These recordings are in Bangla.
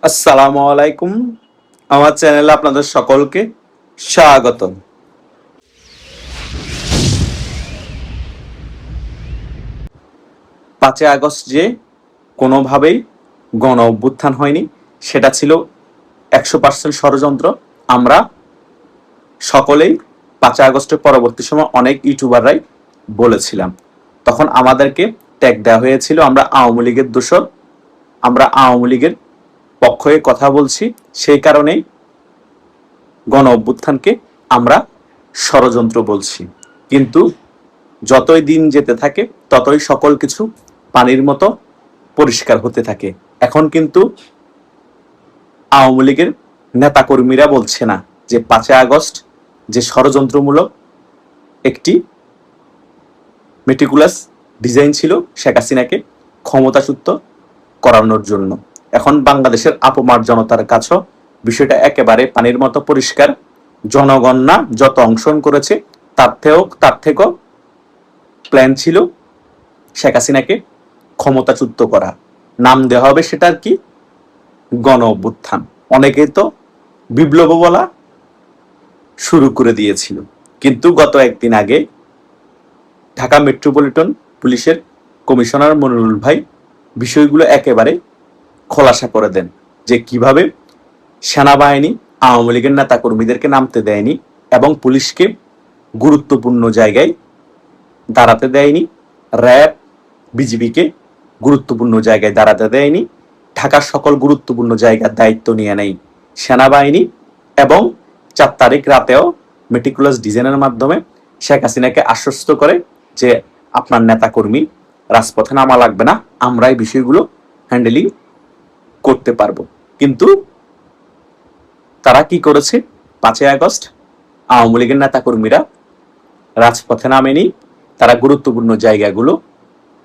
আসসালামু আলাইকুম। আমার চ্যানেলে আপনাদের সকলকে স্বাগত। 5ই আগস্ট যে কোনোভাবেই গণ অভ্যুত্থান হয়নি, সেটা ছিল 100% ষড়যন্ত্র। আমরা সকলেই 5ই আগস্টের পরবর্তী সময় অনেক ইউটিউবাররাই বলেছিলাম। তখন আমাদেরকে ট্যাগ দেওয়া হয়েছিল আমরা আওয়ামী লীগের দোসর, আমরা আওয়ামী লীগের পক্ষে কথা বলছি। সেই কারণেই গণ অভ্যুত্থানকে আমরা ষড়যন্ত্র বলছি। কিন্তু যতই দিন যেতে থাকে ততই সকল কিছু পানির মতো পরিষ্কার হতে থাকে। এখন কিন্তু আওয়ামী লীগের নেতাকর্মীরা বলছে না যে 5ই আগস্ট যে ষড়যন্ত্রমূলক একটি মেটিকুলাস ডিজাইন ছিল শেখ হাসিনাকে ক্ষমতাচ্যুত করানোর জন্য। এখন বাংলাদেশের আপমার জনতার কাছেও বিষয়টা একেবারে পানির মতো পরিষ্কার। জনগণ না যত অংশগ্রহণ করেছে তার থেকেও প্ল্যান ছিল শেখ হাসিনাকে ক্ষমতাচ্যুত করা। নাম দেওয়া হবে সেটার কি, গণ অভ্যুত্থান। অনেকেই তো বিপ্লব বলা শুরু করে দিয়েছিল। কিন্তু গত একদিন আগে ঢাকা মেট্রোপলিটন পুলিশের কমিশনার মনিরুল ভাই বিষয়গুলো একেবারে খোলাসা করে দেন যে কিভাবে সেনাবাহিনী আওয়ামী লীগের নেতা কর্মীদেরকে নামতে দেয়নি এবং পুলিশকে গুরুত্বপূর্ণ জায়গায় দাঁড়াতে দেয়নি, র্যাব বিজিবিকে গুরুত্বপূর্ণ জায়গায় দাঁড়াতে দেয়নি, ঢাকার সকল গুরুত্বপূর্ণ জায়গার দায়িত্ব নিয়ে নেয় সেনাবাহিনী। এবং 4 তারিখ রাতেও মেটিকুলাস ডিজাইনের মাধ্যমে শেখ হাসিনাকে আশ্বস্ত করে যে আপনার নেতাকর্মী রাজপথে নামা লাগবে না, আমরা এই বিষয়গুলো হ্যান্ডেলিং করতে পারবো। কিন্তু তারা কি করেছে? 5ই আগস্ট আওয়ামী লীগের নেতাকর্মীরা রাজপথে নামেনি, তারা গুরুত্বপূর্ণ জায়গাগুলো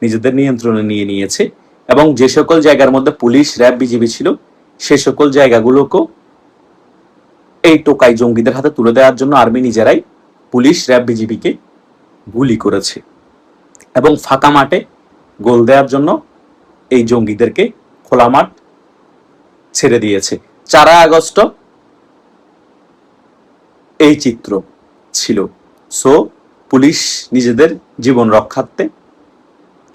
নিজেদের নিয়ন্ত্রণে নিয়ে নিয়েছে এবং যে সকল জায়গার মধ্যে পুলিশ র্যাব বিজিবি ছিল সে সকল জায়গাগুলোকেও এই টোকাই জঙ্গিদের হাতে তুলে দেওয়ার জন্য আর্মি নিজেরাই পুলিশ র্যাব বিজিবিকে গুলি করেছে এবং ফাঁকা মাঠে গোল দেওয়ার জন্য এই জঙ্গিদেরকে খোলা মাঠ ছেড়ে দিয়েছে। 4ই আগস্ট এই চিত্র ছিল। সো পুলিশ নিজেদের জীবন রক্ষার্থে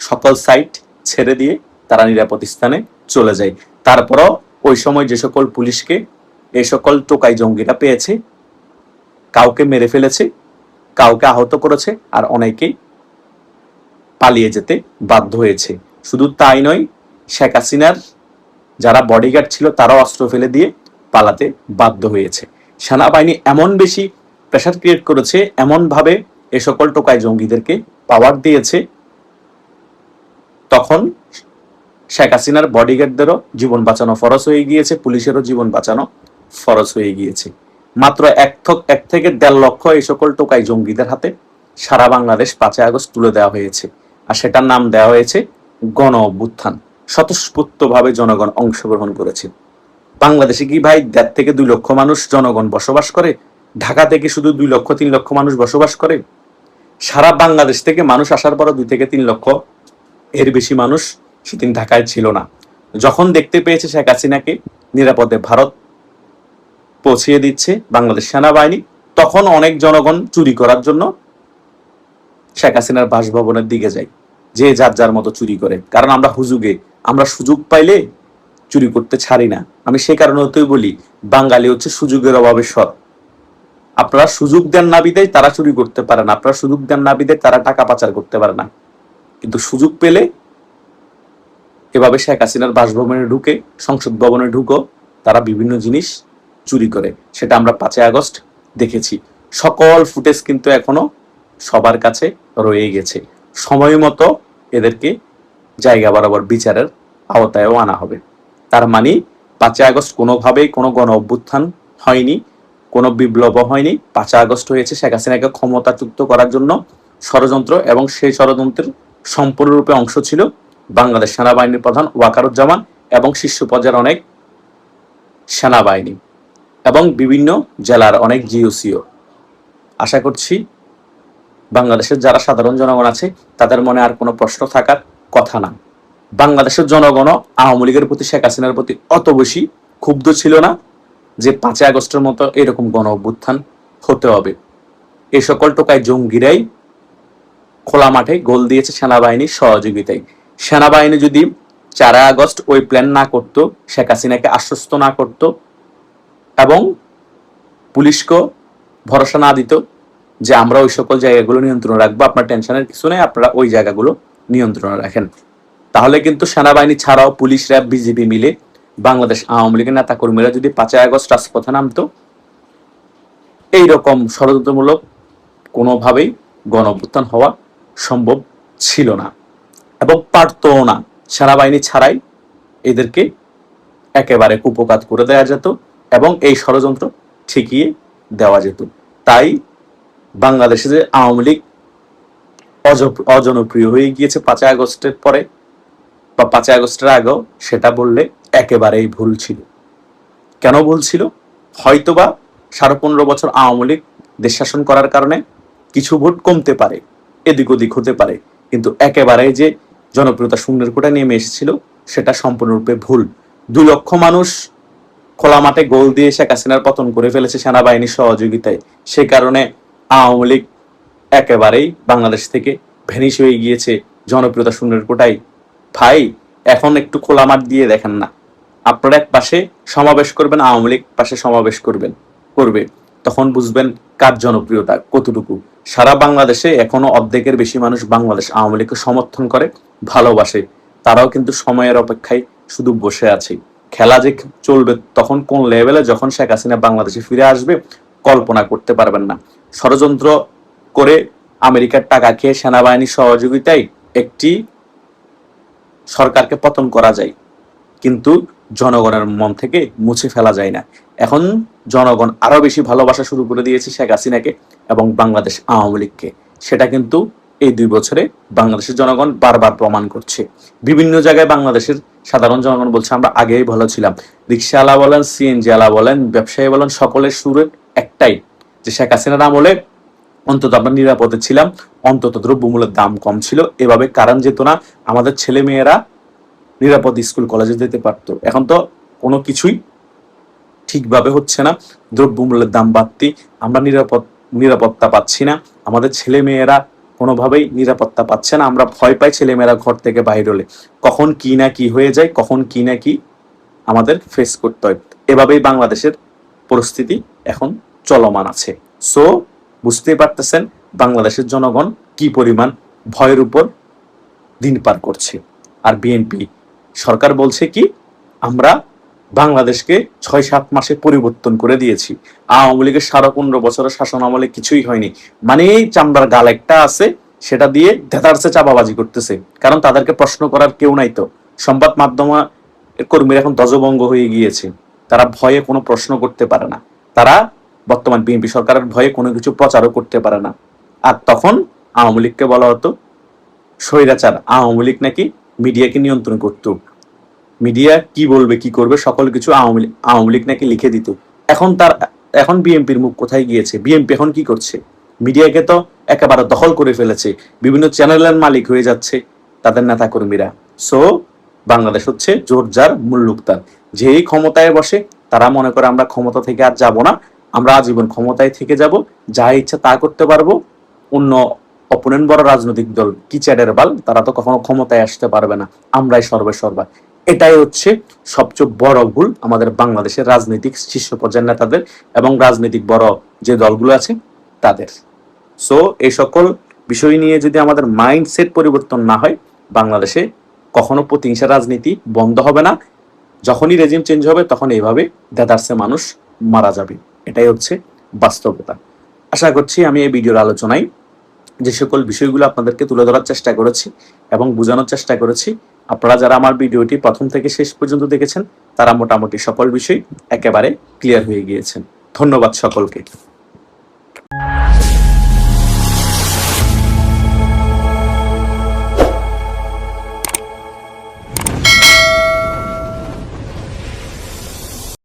সকল সাইট ছেড়ে দিয়ে তারা নিরাপদ স্থানে চলে যায়। তারপরও ওই সময় যে সকল পুলিশকে এই সকল টোকাই জঙ্গিরা পেয়েছে, কাউকে মেরে ফেলেছে, কাউকে আহত করেছে, আর অনেকেই পালিয়ে যেতে বাধ্য হয়েছে। শুধু তাই নয়, শেখ হাসিনার যারা বডিগার্ড ছিল তারাও অস্ত্র ফেলে দিয়ে পালাতে বাধ্য হয়েছে। সেনাবাহিনী এমন বেশি প্রেশার ক্রিয়েট করেছে, এমনভাবে এ সকল টোকাই জঙ্গিদেরকে পাওয়ার দিয়েছে, তখন শেখ হাসিনার বডিগার্ডদেরও জীবন বাঁচানো ফরজ হয়ে গিয়েছে, পুলিশেরও জীবন বাঁচানো ফরজ হয়ে গিয়েছে। মাত্র 1 থেকে 1.5 লক্ষ এই সকল টোকাই জঙ্গিদের হাতে সারা বাংলাদেশ 5ই আগস্ট তুলে দেওয়া হয়েছে, আর সেটার নাম দেওয়া হয়েছে গণ অভ্যুত্থান। স্বতঃস্ফূর্তভাবে জনগণ অংশগ্রহণ করেছে। বাংলাদেশে কি ভাই 1.5 থেকে 2 লক্ষ মানুষ জনগণ বসবাস করে? ঢাকা থেকে শুধু 2 লক্ষ 3 লক্ষ মানুষ বসবাস করে? সারা বাংলাদেশ থেকে মানুষ আসার পরও 2 থেকে 3 লক্ষ এর বেশি মানুষ সেদিন ঢাকায় ছিল না। যখন দেখতে পেয়েছে শেখ হাসিনাকে নিরাপদে ভারত পৌঁছিয়ে দিচ্ছে বাংলাদেশ সেনাবাহিনী, তখন অনেক জনগণ চুরি করার জন্য শেখ হাসিনার বাসভবনের দিকে যায়, যে যার যার মতো চুরি করে। কারণ আমরা সুযোগ পাইলে চুরি করতে ছাড়ি না। আমি সে কারণে হতেই বলি, বাঙালি হচ্ছে সুযোগের অভাবে সৎ। আপনারা সুযোগ দেন না বিদায় তারা চুরি করতে পারে না, আপনারা সুযোগ দেন না বিদায় তারা টাকা পাচার করতে পারে না। কিন্তু সুযোগ পেলে এভাবে শেখ হাসিনার বাসভবনে ঢুকে, সংসদ ভবনে ঢুকো, তারা বিভিন্ন জিনিস চুরি করে। সেটা আমরা 5ই আগস্ট দেখেছি। সকল ফুটেজ কিন্তু এখনো সবার কাছে রয়ে গেছে। সময় মতো এদেরকে জায়গা বরাবর বিচারের আওতায়ও আনা হবে। তার মানে 5ই আগস্ট কোনোভাবেই কোনো গণ অভ্যুত্থান হয়নি, কোনো বিপ্লব হয়নি। 5ই আগস্ট হয়েছে শেখ হাসিনাকে ক্ষমতাচ্যুত করার জন্য ষড়যন্ত্র, এবং সেই ষড়যন্ত্রের সম্পূর্ণরূপে অংশ ছিল বাংলাদেশ সেনাবাহিনীর প্রধান ওয়াকারুজ্জামান এবং শীর্ষ পর্যায়ের অনেক সেনাবাহিনী এবং বিভিন্ন জেলার অনেক জিওসিও। আশা করছি বাংলাদেশের যারা সাধারণ জনগণ আছে তাদের মনে আর কোনো প্রশ্ন থাকার কথা না। বাংলাদেশের জনগণও আওয়ামী লীগের প্রতি, শেখ হাসিনার প্রতি অত বেশি ক্ষুব্ধ ছিল না যে 5 আগস্টের মতো এরকম গণ অভ্যুত্থান হতে হবে। এই সকল টোকাই জঙ্গিরাই খোলা মাঠে গোল দিয়েছে সেনাবাহিনীর সহযোগিতায়। সেনাবাহিনী যদি 4 আগস্ট ওই প্ল্যান না করত, শেখ হাসিনাকে আশ্বস্ত না করত এবং পুলিশকে ভরসা না দিত যে আমরা ওই সকল জায়গাগুলো নিয়ন্ত্রণ রাখবো, আপনার টেনশনের কিছু নেই, আপনারা ওই জায়গাগুলো নিয়ন্ত্রণে রাখেন, তাহলে কিন্তু সেনাবাহিনী ছাড়াও পুলিশ, র্যাব, বিজিবি মিলে বাংলাদেশ আওয়ামী লীগের নেতা কর্মীরা যদি 5 আগস্ট রাজপথে নামতো, এইরকম ষড়যন্ত্রমূলক কোনোভাবেই গণ অভ্যুত্থান হওয়া সম্ভব ছিল না এবং পারতও না। সেনাবাহিনী ছাড়াই এদেরকে একেবারে কুপকাত করে দেওয়া যেত এবং এই ষড়যন্ত্র ঠেকিয়ে দেওয়া যেত। তাই বাংলাদেশে যে আওয়ামী লীগ অজনপ্রিয় হয়ে গিয়েছে 5 আগস্টের পরে বা 5 আগস্টের আগেও, সেটা বললে একেবারেই ভুল ছিল। কেন ভুল ছিল? হয়তোবা 15.5 বছর আওয়ামী লীগ দেশ শাসন করার কারণে কিছু ভোট কমতে পারে, এদিক ওদিক হতে পারে, কিন্তু একেবারে যে জনপ্রিয়তা শূন্যের কোটায় নেমে এসেছিল সেটা সম্পূর্ণরূপে ভুল। 2 লক্ষ মানুষ খোলা মাঠে গোল দিয়ে শেখ হাসিনার পতন করে ফেলেছে সেনাবাহিনীর সহযোগিতায়। সে কারণে আওয়ামী লীগ একেবারেই বাংলাদেশ থেকে ভ্যানিশ হয়ে গিয়েছে জনপ্রিয়তা শূন্যের কোটায়। ভাই, এখন একটু খোলা মাঠ দিয়ে দেখেন না, আপনারা এক পাশে সমাবেশ করবেন, আওয়ামী লীগ পাশে সমাবেশ করবে, তখন বুঝবেন কার জনপ্রিয়তা কতটুকু। সারা বাংলাদেশে এখনো অর্ধেকের বেশি মানুষ বাংলাদেশ আওয়ামী লীগকে সমর্থন করে, ভালোবাসে। তারাও কিন্তু সময়ের অপেক্ষায় শুধু বসে আছে। খেলা যে চলবে তখন কোন লেভেলে, যখন শেখ হাসিনা বাংলাদেশে ফিরে আসবে, কল্পনা করতে পারবেন না। ষড়যন্ত্র করে আমেরিকার টাকা খেয়ে সেনাবাহিনীর সহযোগিতায় একটি সরকারকে পতন করা যায়, কিন্তু জনগণের মন থেকে মুছে ফেলা যায় না। এখন জনগণ আরো বেশি ভালোবাসা শুরু করে দিয়েছে শেখ হাসিনাকে এবং বাংলাদেশ আওয়ামী লীগকে। সেটা কিন্তু এই 2 বছরে বাংলাদেশের জনগণ বারবার প্রমাণ করছে। বিভিন্ন জায়গায় বাংলাদেশের সাধারণ জনগণ বলছে আমরা আগেই ভালো ছিলাম। রিক্সাওয়ালা বলেন, সিএনজি ওয়ালা বলেন, ব্যবসায়ী বলেন, সকলের সুরে একটাই যে শেখ হাসিনার আমলে অন্তত আমরা নিরাপদে ছিলাম, অন্তত দ্রব্যমূল্যের দাম কম ছিল, এভাবে কারণ যেত না, আমাদের ছেলে মেয়েরা নিরাপদ স্কুল কলেজে যেতে পারতো। এখন তো কোনো কিছুই ঠিকভাবে হচ্ছে না, দ্রব্যমূল্যের দাম বাড়তি, আমরা নিরাপত্তা পাচ্ছি না, আমাদের ছেলে মেয়েরা কোনোভাবেই নিরাপত্তা পাচ্ছে না, আমরা ভয় পাই ছেলে মেয়েরা ঘর থেকে বাইর হলে, কখন কি না কি হয়ে যায়, কখন কি না কি আমাদের ফেস করতে হয়। এভাবেই বাংলাদেশের পরিস্থিতি এখন চলমান আছে। সো বুঝতেই পারতেছেন বাংলাদেশের জনগণ কি পরিমাণ ভয়ের উপর দিন পার করছে। আর বিএনপি সরকার বলছে কি, আমরা বাংলাদেশকে 6-7 মাসে পরিবর্তন করে দিয়েছি। আওয়ামী লীগের 15.5 বছরের শাসন আমলে কিছুই হয়নি, মানে এই চামড়ার গাল একটা আছে, সেটা দিয়ে ধেতারসে চাপাবাজি করতেছে, কারণ তাদেরকে প্রশ্ন করার কেউ নাই। তো সংবাদ মাধ্যম কর্মীরা এখন ধ্বজভঙ্গ হয়ে গিয়েছে, তারা ভয়ে কোনো প্রশ্ন করতে পারে না, তারা বর্তমান বিএনপি সরকারের ভয়ে কোনো কিছু প্রচারও করতে পারে না। আর তখন আওয়ামী লীগকে বলা হতো স্বৈরাচার, আওয়ামী লীগ নাকি মিডিয়াকে নিয়ন্ত্রণ করত, মিডিয়া কি বলবে কি করবে সকল কিছু আওয়ামী লীগ নাকি লিখে দিত। এখন বিএনপির মুখ কোথায় গিয়েছে? বিএনপি এখন কি করছে? মিডিয়াকে তো একেবারে দখল করে ফেলেছে, বিভিন্ন চ্যানেলের মালিক হয়ে যাচ্ছে তাদের নেতা কর্মীরা। সো বাংলাদেশ হচ্ছে জোর যার মুল্লুক তার, যেই ক্ষমতায় বসে তারা মনে করে আমরা ক্ষমতা থেকে আর যাব না, আমরা আজীবন ক্ষমতায় থেকে যাব, যা ইচ্ছা তা করতে পারবো, অন্য অপোনেন্ট বড় রাজনৈতিক দল কি চ্যাডের বাল, তারা তো কখনো ক্ষমতায় আসতে পারবে না, আমরাই সর্বা। এটাই হচ্ছে সবচেয়ে বড় ভুল আমাদের বাংলাদেশের রাজনৈতিক শীর্ষ পর্যায়ের নেতাদের এবং রাজনৈতিক বড় যে দলগুলো আছে তাদের। সো এই সকল বিষয় নিয়ে যদি আমাদের মাইন্ডসেট পরিবর্তন না হয়, বাংলাদেশে কখনো প্রতিহিংসা রাজনীতি বন্ধ হবে না। যখনই রেজিম চেঞ্জ হবে তখন এইভাবে দেদারসে মানুষ মারা যাবে, এটাই হচ্ছে বাস্তবতা। আশা করছি আমি এই ভিডিওর আলোচনায় যে সকল বিষয়গুলো আপনাদেরকে তুলে ধরার চেষ্টা করেছি এবং বোঝানোর চেষ্টা করেছি, আপনারা যারা আমার ভিডিওটি প্রথম থেকে শেষ পর্যন্ত দেখেছেন তারা মোটামুটি সকল বিষয় একেবারে ক্লিয়ার হয়ে গিয়েছেন। ধন্যবাদ সকলকে।